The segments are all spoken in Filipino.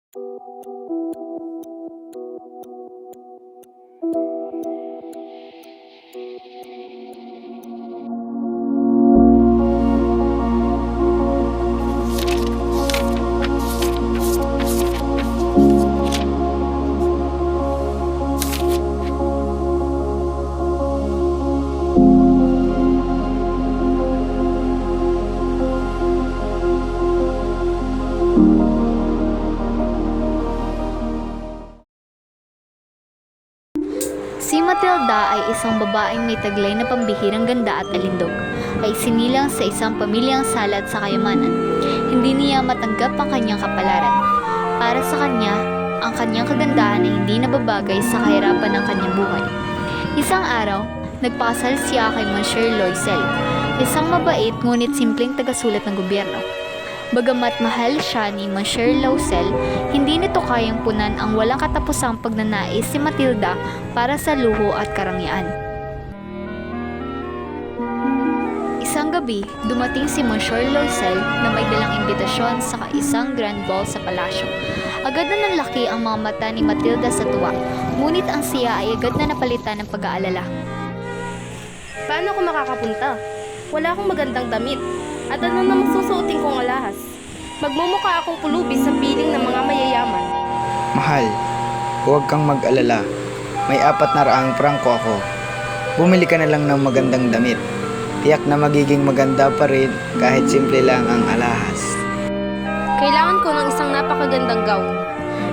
Si Matilda ay isang babaeng may taglay na pambihirang ganda at alindog, ay sinilang sa isang pamilyang salat sa kayamanan. Hindi niya matanggap ang kanyang kapalaran. Para sa kanya, ang kanyang kagandahan ay hindi nababagay sa kahirapan ng kanyang buhay. Isang araw, nagpakasal siya kay Monsieur Loisel, isang mabait ngunit simpleng tagasulat ng gobyerno. Bagamat mahal siya ni Monsieur Loisel, hindi nito kayang punan ang walang katapusang pagnanais si Matilda para sa luho at karangyaan. Isang gabi, dumating si Monsieur Loisel na may dalang imbitasyon sa isang grand ball sa palasyo. Agad na nanlaki ang mga mata ni Matilda sa tuwa, ngunit ang siya ay agad na napalitan ng pag-aalala. Paano ako makakapunta? Wala akong magandang damit. At ano na masusuotin kong alahas? Magmumukha akong pulubi sa piling ng mga mayayaman. Mahal, huwag kang mag-alala. May 400 prangko ako. Bumili ka na lang ng magandang damit. Tiyak na magiging maganda pa rin kahit simple lang ang alahas. Kailangan ko ng isang napakagandang gown.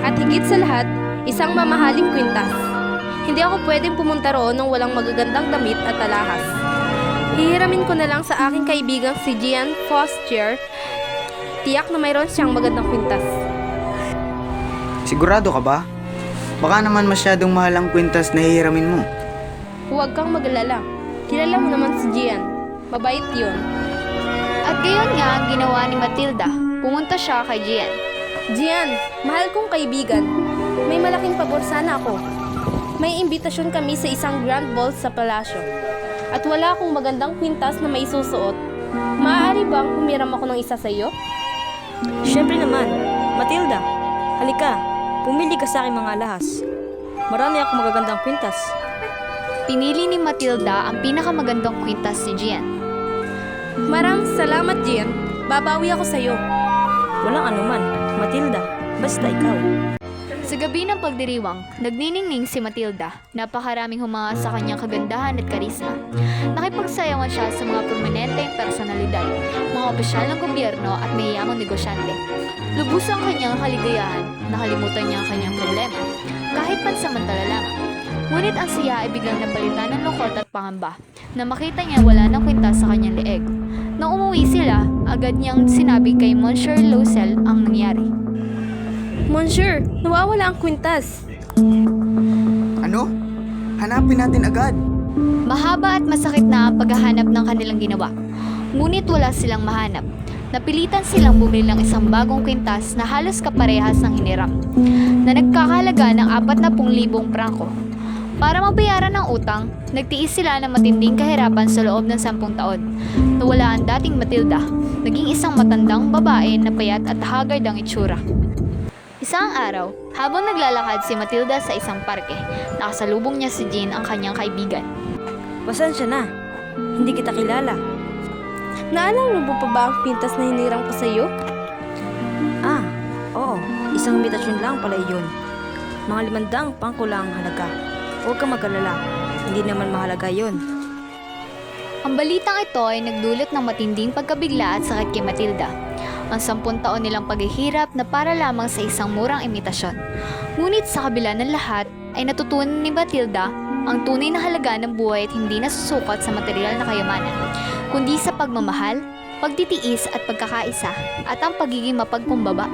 At higit sa lahat, isang mamahaling kwintas. Hindi ako pwedeng pumunta roon ng walang magagandang damit at alahas. Hihiramin ko na lang sa aking kaibigang si Jean Foster. Tiyak na mayroon siyang magandang kwintas. Sigurado ka ba? Baka naman masyadong mahal ang kwintas na hihiramin mo. Huwag kang mag-alala. Kilala mo naman si Jean. Mabait yun. At gayon nga ang ginawa ni Matilda. Pumunta siya kay Jean. Jean, mahal kong kaibigan. May malaking pabor sana ako. May imbitasyon kami sa isang grand ball sa palasyo. At wala akong magandang kwintas na may susuot. Maaari bang humiram ako ng isa sa iyo? Siyempre naman. Matilda, halika. Pumili ka sa aking mga alahas. Marami akong magagandang kwintas. Pinili ni Matilda ang pinakamagandang kwintas ni Jean. Maraming salamat, Jean. Babawi ako sa iyo. Walang anuman. Matilda, basta ikaw. Sa gabi ng pagdiriwang, nagniningning si Matilda. Napakaraming humanga sa kanyang kagandahan at karisma. Nakipagsayawan siya sa mga prominenteng personalidad, mga opisyal ng gobyerno at mayayamang negosyante. Lubos ang kanyang kaligayahan, nakalimutan niya ang kanyang problema, kahit pansamantala lamang. Ngunit ang siya ay biglang napalitan ng lungkot at pangamba, na makita niya wala ng kwintas sa kanyang leeg. Nang umuwi sila, agad niyang sinabi kay Monsieur Loisel ang nangyari. Monsieur, nawawala ang kwintas. Ano? Hanapin natin agad. Mahaba at masakit na ang paghahanap ng kanilang ginawa. Ngunit wala silang mahanap. Napilitan silang bumili ng isang bagong kwintas na halos kaparehas ng hiniram, na nagkakahalaga ng 40,000 prangko. Para mabayaran ang utang, nagtiis sila ng matinding kahirapan sa loob ng 10 taon. Nawala ang dating Matilda, naging isang matandang babae na payat at haggard ang itsura. Isang araw, habang naglalakad si Matilda sa isang parke, nakasalubong niya si Jean, ang kanyang kaibigan. Pasensya na. Hindi kita kilala. Naalala mo pa ba ang pintas na hinirang ko sa iyo? Ah, oo. Isang imbitasyon lang pala iyon. Mga 500 pangko lang ang halaga. Huwag kang mag-alala. Hindi naman mahalaga yon. Ang balitang ito ay nagdulot ng matinding pagkabigla at sakit kay Matilda. Ang 10 taon nilang paghihirap na para lamang sa isang murang imitasyon. Ngunit sa kabila ng lahat, ay natutunan ni Matilda ang tunay na halaga ng buhay at hindi nasusukat sa material na kayamanan, kundi sa pagmamahal, pagtitiis at pagkakaisa, at ang pagiging mapagkumbaba.